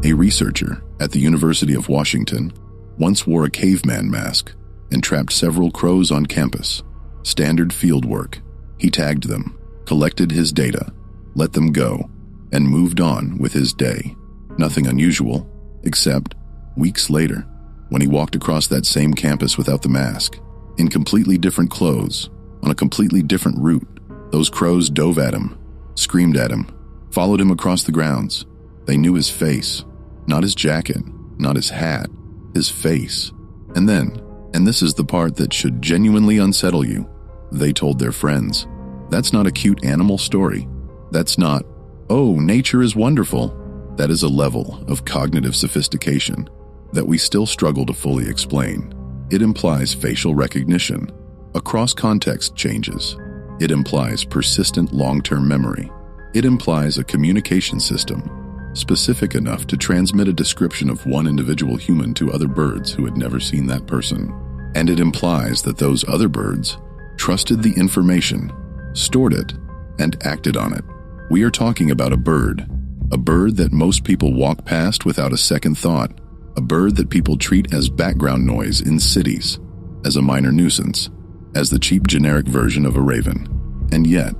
A researcher at the University of Washington once wore a caveman mask and trapped several crows on campus. Standard field work. He tagged them, collected his data, let them go, and moved on with his day. Nothing unusual, except weeks later, when he walked across that same campus without the mask, in completely different clothes, on a completely different route. Those crows dove at him, screamed at him, followed him across the grounds. They knew his face, not his jacket, not his hat, his face. And then, and this is the part that should genuinely unsettle you, they told their friends. That's not a cute animal story. That's not, oh, nature is wonderful. That is a level of cognitive sophistication that we still struggle to fully explain. It implies facial recognition, across context changes. It implies persistent long-term memory. It implies a communication system specific enough to transmit a description of one individual human to other birds who had never seen that person. And it implies that those other birds trusted the information, stored it, and acted on it. We are talking about a bird that most people walk past without a second thought, a bird that people treat as background noise in cities, as a minor nuisance, as the cheap generic version of a raven. And yet,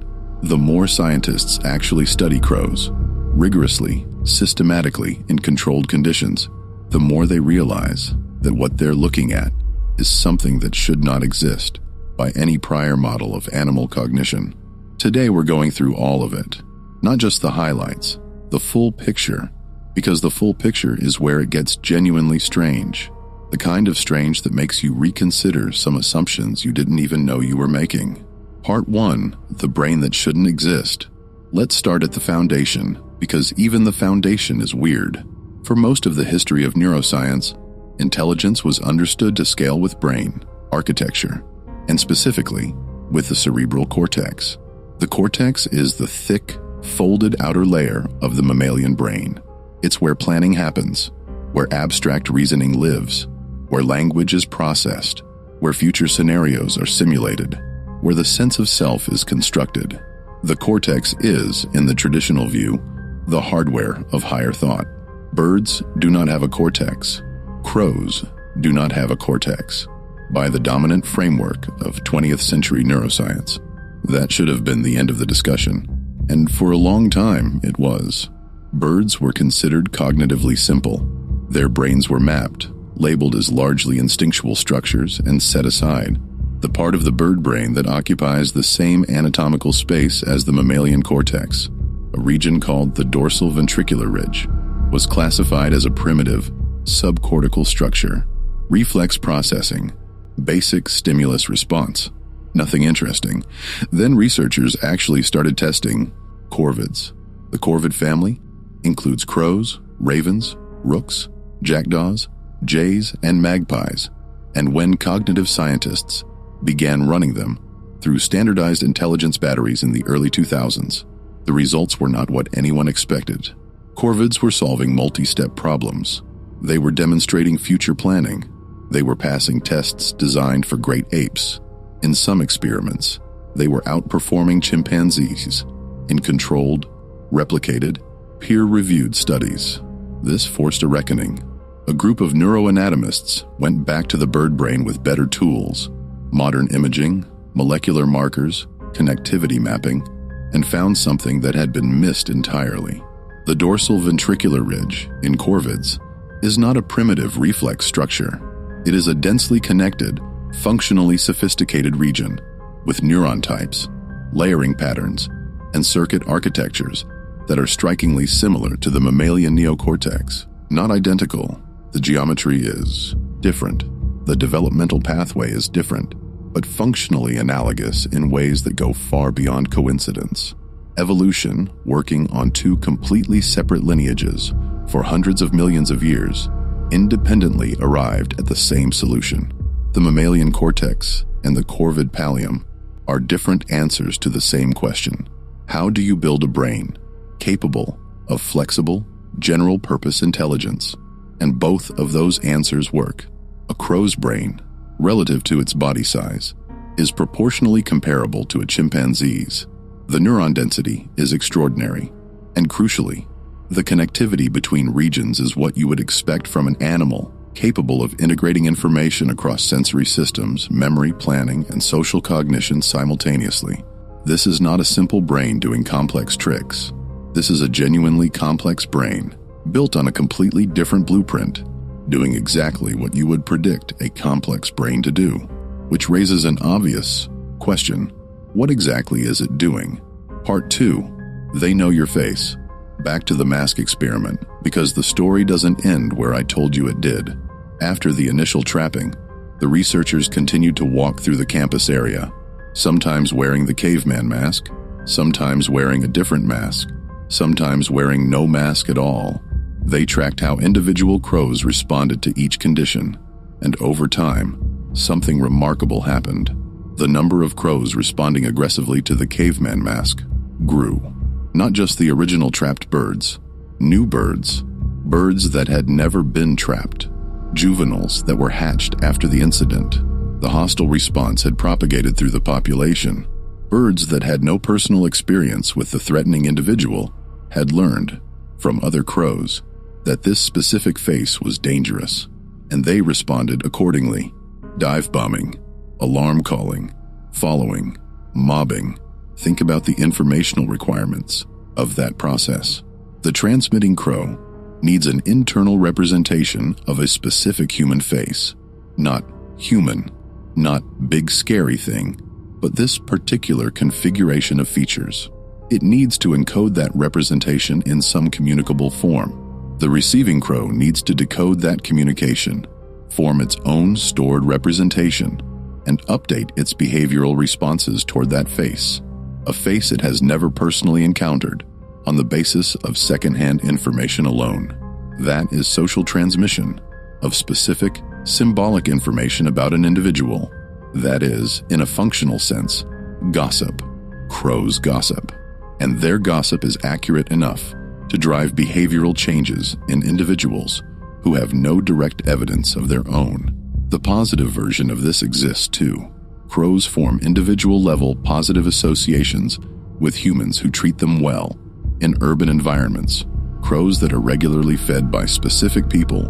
the more scientists actually study crows, rigorously, systematically, in controlled conditions, the more they realize that what they're looking at is something that should not exist by any prior model of animal cognition. Today we're going through all of it, not just the highlights, the full picture, because the full picture is where it gets genuinely strange, the kind of strange that makes you reconsider some assumptions you didn't even know you were making. Part 1, the brain that shouldn't exist. Let's start at the foundation, because even the foundation is weird. For most of the history of neuroscience, intelligence was understood to scale with brain architecture, and specifically with the cerebral cortex. The cortex is the thick, folded outer layer of the mammalian brain. It's where planning happens, where abstract reasoning lives, where language is processed, where future scenarios are simulated, where the sense of self is constructed. The cortex is, in the traditional view, the hardware of higher thought. Birds do not have a cortex. Crows do not have a cortex. By the dominant framework of 20th century neuroscience. That should have been the end of the discussion. And for a long time, it was. Birds were considered cognitively simple. Their brains were mapped, labeled as largely instinctual structures, and set aside. The part of the bird brain that occupies the same anatomical space as the mammalian cortex, a region called the dorsal ventricular ridge, was classified as a primitive, subcortical structure. Reflex processing, basic stimulus response. Nothing interesting. Then researchers actually started testing corvids. The corvid family includes crows, ravens, rooks, jackdaws, jays, and magpies. And when cognitive scientists began running them through standardized intelligence batteries in the early 2000s, the results were not what anyone expected. Corvids were solving multi-step problems. They were demonstrating future planning. They were passing tests designed for great apes. In some experiments, they were outperforming chimpanzees in controlled, replicated, peer-reviewed studies. This forced a reckoning. A group of neuroanatomists went back to the bird brain with better tools, modern imaging, molecular markers, connectivity mapping, and found something that had been missed entirely. The dorsal ventricular ridge in corvids is not a primitive reflex structure. It is a densely connected, functionally sophisticated region with neuron types, layering patterns, and circuit architectures that are strikingly similar to the mammalian neocortex. Not identical. The geometry is different. The developmental pathway is different, but functionally analogous in ways that go far beyond coincidence. Evolution, working on two completely separate lineages for hundreds of millions of years, independently arrived at the same solution. The mammalian cortex and the corvid pallium are different answers to the same question. How do you build a brain capable of flexible, general-purpose intelligence? And both of those answers work. A crow's brain, relative to its body size, is proportionally comparable to a chimpanzee's. The neuron density is extraordinary, and crucially, The connectivity between regions is what you would expect from an animal capable of integrating information across sensory systems, memory, planning, and social cognition simultaneously. This is not a simple brain doing complex tricks. This is a genuinely complex brain, built on a completely different blueprint, doing exactly what you would predict a complex brain to do, which raises an obvious question: what exactly is it doing? Part 2. They know your face. Back to the mask experiment, because the story doesn't end where I told you it did. After the initial trapping, the researchers continued to walk through the campus area, sometimes wearing the caveman mask, sometimes wearing a different mask, sometimes wearing no mask at all. They tracked how individual crows responded to each condition, and over time, something remarkable happened. The number of crows responding aggressively to the caveman mask grew. Not just the original trapped birds, new birds, birds that had never been trapped, juveniles that were hatched after the incident. The hostile response had propagated through the population. Birds that had no personal experience with the threatening individual had learned from other crows that this specific face was dangerous, and they responded accordingly. Dive bombing, alarm calling, following, mobbing. Think about the informational requirements of that process. The transmitting crow needs an internal representation of a specific human face. Not human, not big scary thing, but this particular configuration of features. It needs to encode that representation in some communicable form. The receiving crow needs to decode that communication, form its own stored representation, and update its behavioral responses toward that face, a face it has never personally encountered, on the basis of secondhand information alone. That is social transmission of specific, symbolic information about an individual. That is, in a functional sense, gossip. Crows gossip. And their gossip is accurate enough to drive behavioral changes in individuals who have no direct evidence of their own. The positive version of this exists too. Crows form individual-level positive associations with humans who treat them well. In urban environments, crows that are regularly fed by specific people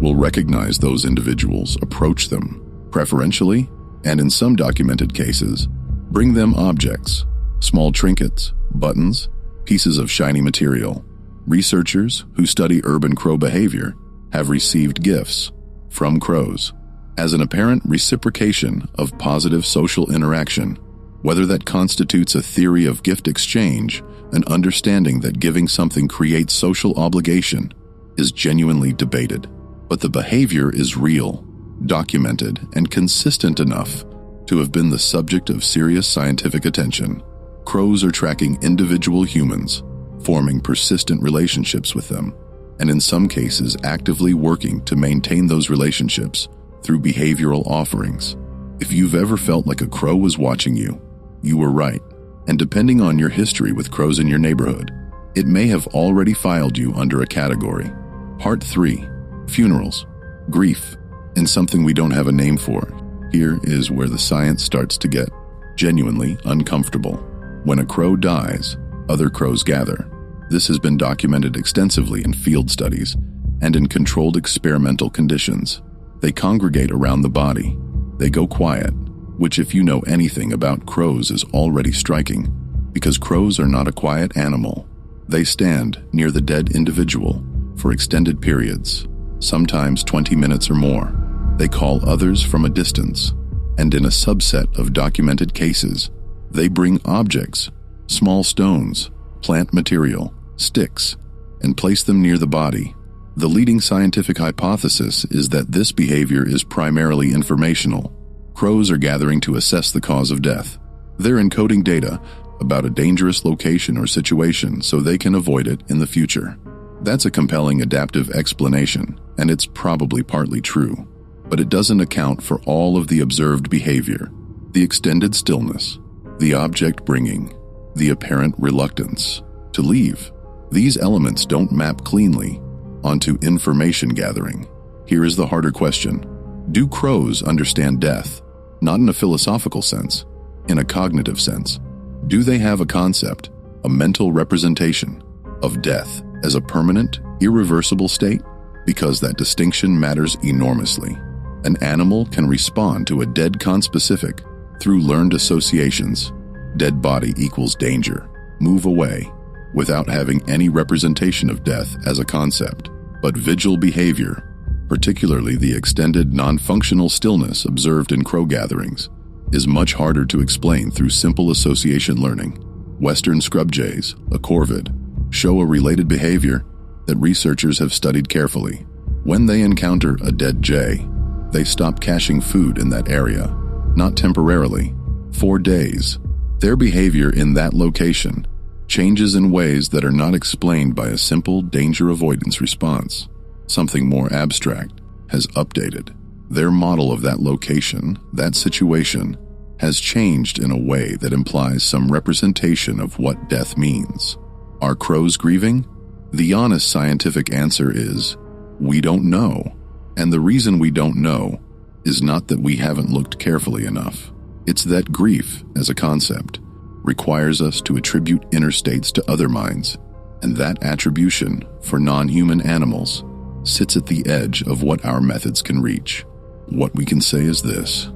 will recognize those individuals, approach them preferentially, and in some documented cases, bring them objects, small trinkets, buttons, pieces of shiny material. Researchers who study urban crow behavior have received gifts from crows as an apparent reciprocation of positive social interaction. Whether that constitutes a theory of gift exchange, an understanding that giving something creates social obligation, is genuinely debated. But the behavior is real, documented, and consistent enough to have been the subject of serious scientific attention. Crows are tracking individual humans, forming persistent relationships with them, and in some cases actively working to maintain those relationships through behavioral offerings. If you've ever felt like a crow was watching you, you were right. And depending on your history with crows in your neighborhood, it may have already filed you under a category. Part 3. Funerals. Grief. And something we don't have a name for. Here is where the science starts to get genuinely uncomfortable. When a crow dies, other crows gather. This has been documented extensively in field studies and in controlled experimental conditions. They congregate around the body. They go quiet, which if you know anything about crows is already striking, because crows are not a quiet animal. They stand near the dead individual for extended periods, sometimes 20 minutes or more. They call others from a distance, and in a subset of documented cases, they bring objects, small stones, plant material, sticks, and place them near the body. The leading scientific hypothesis is that this behavior is primarily informational. Crows are gathering to assess the cause of death. They're encoding data about a dangerous location or situation so they can avoid it in the future. That's a compelling adaptive explanation, and it's probably partly true. But it doesn't account for all of the observed behavior, the extended stillness, the object bringing, the apparent reluctance to leave. These elements don't map cleanly onto information gathering. Here is the harder question. Do crows understand death? Not in a philosophical sense, in a cognitive sense. Do they have a concept, a mental representation of death as a permanent, irreversible state? Because that distinction matters enormously. An animal can respond to a dead conspecific through learned associations. Dead body equals danger, move away, without having any representation of death as a concept. But vigil behavior, particularly the extended non-functional stillness observed in crow gatherings, is much harder to explain through simple association learning. Western scrub jays, a corvid, show a related behavior that researchers have studied carefully. When they encounter a dead jay, they stop caching food in that area, not temporarily, for days. Their behavior in that location changes in ways that are not explained by a simple danger avoidance response. Something more abstract has updated. Their model of that location, that situation, has changed in a way that implies some representation of what death means. Are crows grieving? The honest scientific answer is, we don't know. And the reason we don't know is not that we haven't looked carefully enough. It's that grief, as a concept, requires us to attribute inner states to other minds, and that attribution, for non-human animals, sits at the edge of what our methods can reach. What we can say is this: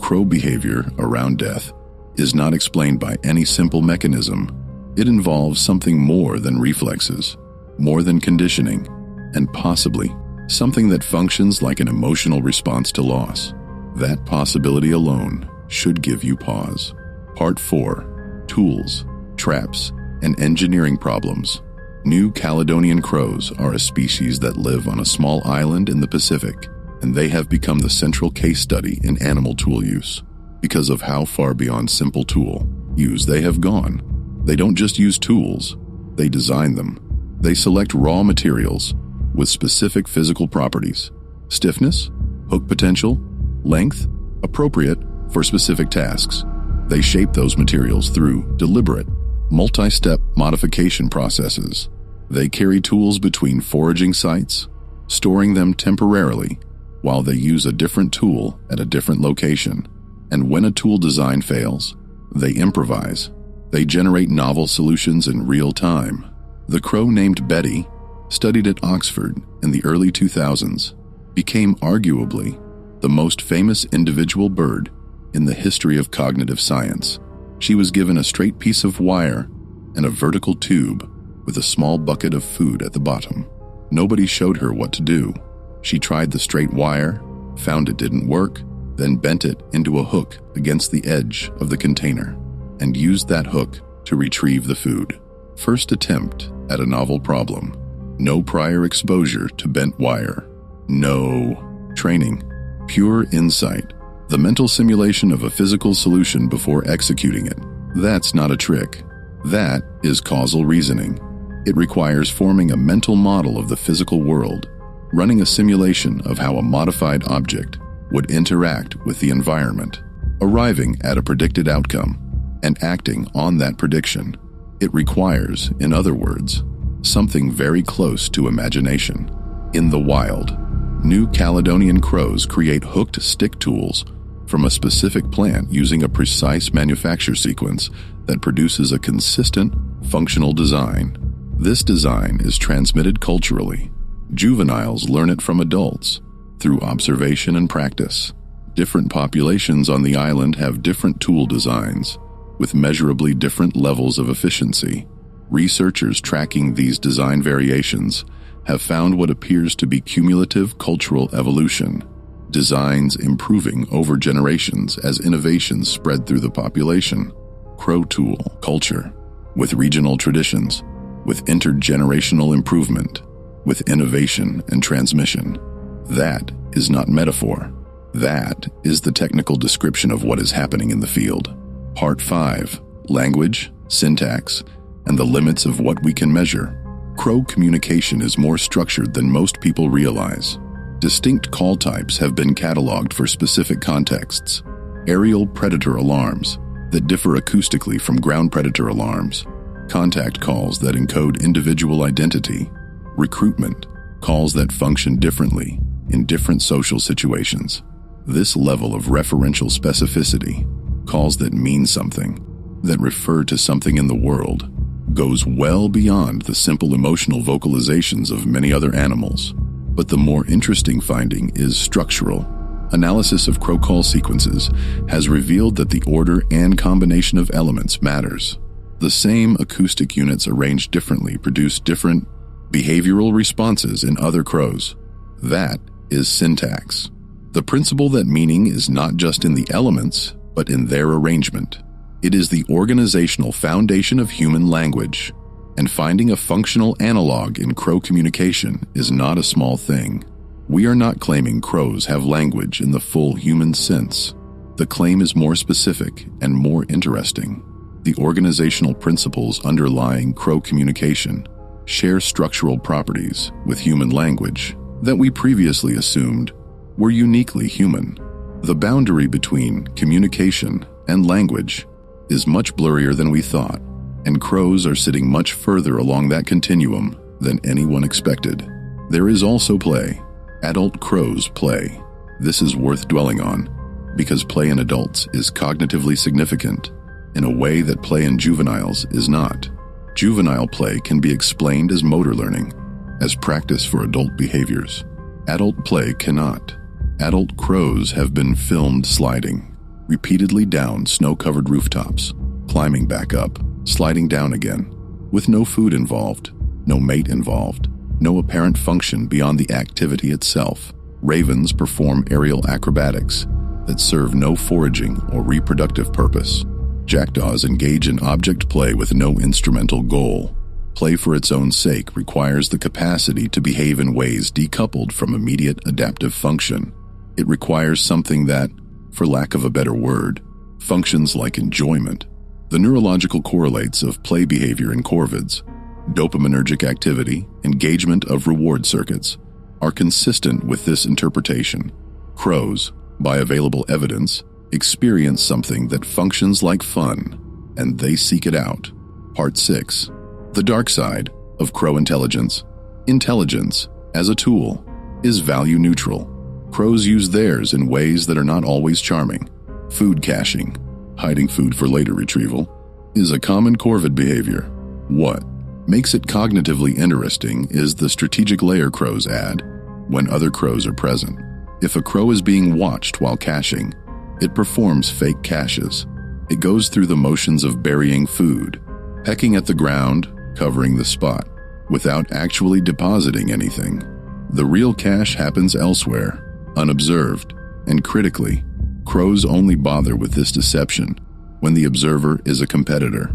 crow behavior around death is not explained by any simple mechanism. It involves something more than reflexes, more than conditioning, and possibly something that functions like an emotional response to loss. That possibility alone should give you pause. Part 4: Tools, Traps, and Engineering Problems. New Caledonian crows are a species that live on a small island in the Pacific, and they have become the central case study in animal tool use because of how far beyond simple tool use they have gone. They don't just use tools, they design them. They select raw materials with specific physical properties: stiffness, hook potential, length, appropriate for specific tasks. They shape those materials through deliberate, multi-step modification processes. They carry tools between foraging sites, storing them temporarily while they use a different tool at a different location. And when a tool design fails, they improvise. They generate novel solutions in real time. The crow named Betty, studied at Oxford in the early 2000s, became arguably the most famous individual bird in the history of cognitive science. She was given a straight piece of wire and a vertical tube with a small bucket of food at the bottom. Nobody showed her what to do. She tried the straight wire, found it didn't work, then bent it into a hook against the edge of the container, and used that hook to retrieve the food. First attempt at a novel problem. No prior exposure to bent wire. No training. Pure insight. The mental simulation of a physical solution before executing it. That's not a trick. That is causal reasoning. It requires forming a mental model of the physical world, running a simulation of how a modified object would interact with the environment, arriving at a predicted outcome, and acting on that prediction. It requires, in other words, something very close to imagination. In the wild, New Caledonian crows create hooked stick tools from a specific plant using a precise manufacture sequence that produces a consistent, functional design. This design is transmitted culturally. Juveniles learn it from adults through observation and practice. Different populations on the island have different tool designs with measurably different levels of efficiency. Researchers tracking these design variations have found what appears to be cumulative cultural evolution, designs improving over generations as innovations spread through the population. Crow tool culture, with regional traditions, with intergenerational improvement, with innovation and transmission. That is not metaphor. That is the technical description of what is happening in the field. Part 5: Language, Syntax, and the Limits of What We Can Measure. Crow communication is more structured than most people realize. Distinct call types have been cataloged for specific contexts. Aerial predator alarms that differ acoustically from ground predator alarms. Contact calls that encode individual identity. Recruitment calls that function differently in different social situations. This level of referential specificity, calls that mean something, that refer to something in the world, goes well beyond the simple emotional vocalizations of many other animals. But the more interesting finding is structural. Analysis of crow call sequences has revealed that the order and combination of elements matters. The same acoustic units arranged differently produce different behavioral responses in other crows. That is syntax. The principle that meaning is not just in the elements, but in their arrangement. It is the organizational foundation of human language, and finding a functional analog in crow communication is not a small thing. We are not claiming crows have language in the full human sense. The claim is more specific and more interesting. The organizational principles underlying crow communication share structural properties with human language that we previously assumed were uniquely human. The boundary between communication and language is much blurrier than we thought, and crows are sitting much further along that continuum than anyone expected. There is also play. Adult crows play. This is worth dwelling on, because play in adults is cognitively significant in a way that play in juveniles is not. Juvenile play can be explained as motor learning, as practice for adult behaviors. Adult play cannot. Adult crows have been filmed sliding repeatedly down snow-covered rooftops, climbing back up, sliding down again, with no food involved, no mate involved, no apparent function beyond the activity itself. Ravens perform aerial acrobatics that serve no foraging or reproductive purpose. Jackdaws engage in object play with no instrumental goal. Play for its own sake requires the capacity to behave in ways decoupled from immediate adaptive function. It requires something that, for lack of a better word, functions like enjoyment. The neurological correlates of play behavior in corvids, dopaminergic activity, engagement of reward circuits, are consistent with this interpretation. Crows, by available evidence, experience something that functions like fun, and they seek it out. Part 6. The dark side of crow intelligence. Intelligence, as a tool, is value neutral. Crows use theirs in ways that are not always charming. Food caching, hiding food for later retrieval, is a common corvid behavior. What makes it cognitively interesting is the strategic layer crows add when other crows are present. If a crow is being watched while caching, it performs fake caches. It goes through the motions of burying food, pecking at the ground, covering the spot, without actually depositing anything. The real cache happens elsewhere, unobserved, and critically, crows only bother with this deception when the observer is a competitor.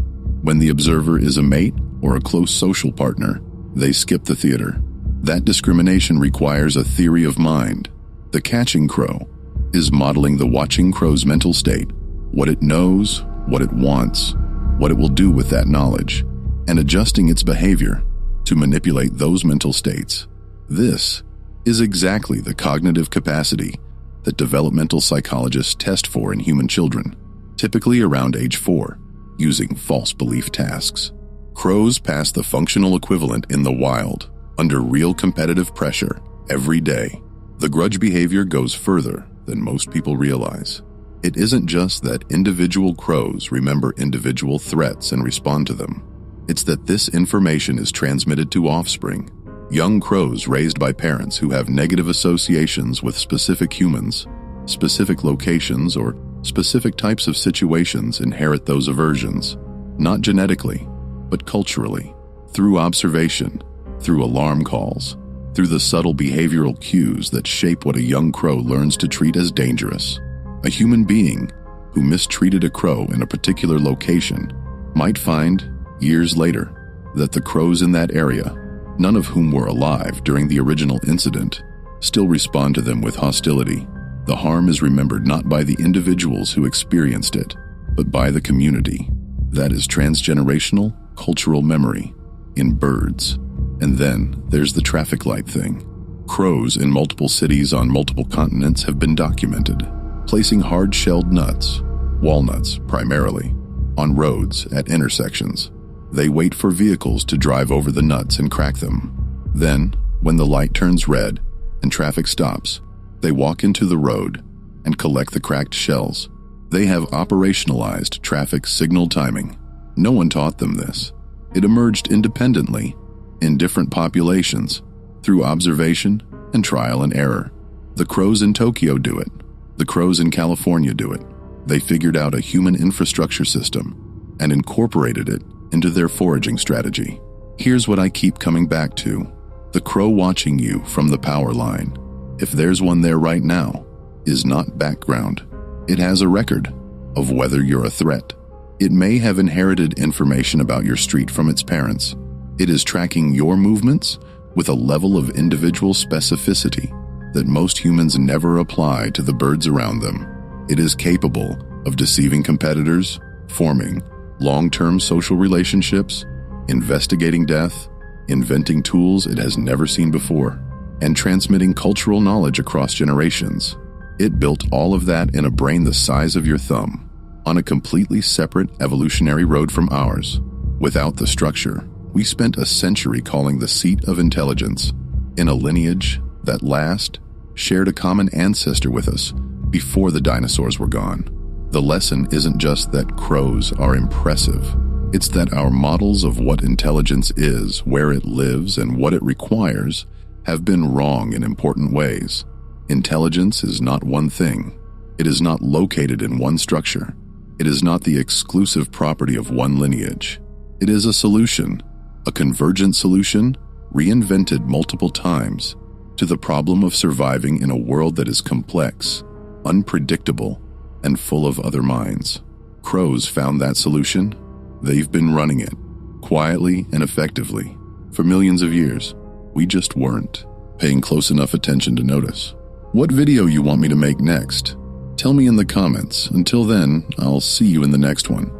When the observer is a mate or a close social partner, they skip the theater. That discrimination requires a theory of mind. The catching crow is modeling the watching crow's mental state, what it knows, what it wants, what it will do with that knowledge, and adjusting its behavior to manipulate those mental states. This is exactly the cognitive capacity that developmental psychologists test for in human children, typically around age 4, using false belief tasks. Crows pass the functional equivalent in the wild, under real competitive pressure, every day. The grudge behavior goes further than most people realize. It isn't just that individual crows remember individual threats and respond to them. It's that this information is transmitted to offspring. Young crows raised by parents who have negative associations with specific humans, specific locations, or specific types of situations inherit those aversions, not genetically, but culturally, through observation, through alarm calls, through the subtle behavioral cues that shape what a young crow learns to treat as dangerous. A human being who mistreated a crow in a particular location might find, years later, that the crows in that area, none of whom were alive during the original incident, still respond to them with hostility. The harm is remembered not by the individuals who experienced it, but by the community. That is transgenerational cultural memory in birds. And then there's the traffic light thing. Crows in multiple cities on multiple continents have been documented, placing hard-shelled nuts, walnuts primarily, on roads at intersections. They wait for vehicles to drive over the nuts and crack them. Then, when the light turns red and traffic stops, they walk into the road and collect the cracked shells. They have operationalized traffic signal timing. No one taught them this. It emerged independently, in different populations, through observation and trial and error. The crows in Tokyo do it. The crows in California do it. They figured out a human infrastructure system and incorporated it into their foraging strategy. Here's what I keep coming back to. The crow watching you from the power line, if there's one there right now, is not background. It has a record of whether you're a threat. It may have inherited information about your street from its parents. It is tracking your movements with a level of individual specificity that most humans never apply to the birds around them. It is capable of deceiving competitors, forming long-term social relationships, investigating death, inventing tools it has never seen before, and transmitting cultural knowledge across generations. It built all of that in a brain the size of your thumb, on a completely separate evolutionary road from ours. Without the structure we spent a century calling the seat of intelligence, in a lineage that last shared a common ancestor with us before the dinosaurs were gone. The lesson isn't just that crows are impressive. It's that our models of what intelligence is, where it lives, and what it requires have been wrong in important ways. Intelligence is not one thing. It is not located in one structure. It is not the exclusive property of one lineage. It is a solution, a convergent solution, reinvented multiple times, to the problem of surviving in a world that is complex, unpredictable, and full of other minds. Crows found that solution. They've been running it, quietly and effectively, for millions of years. We just weren't paying close enough attention to notice. What video you want me to make next? Tell me in the comments. Until then, I'll see you in the next one.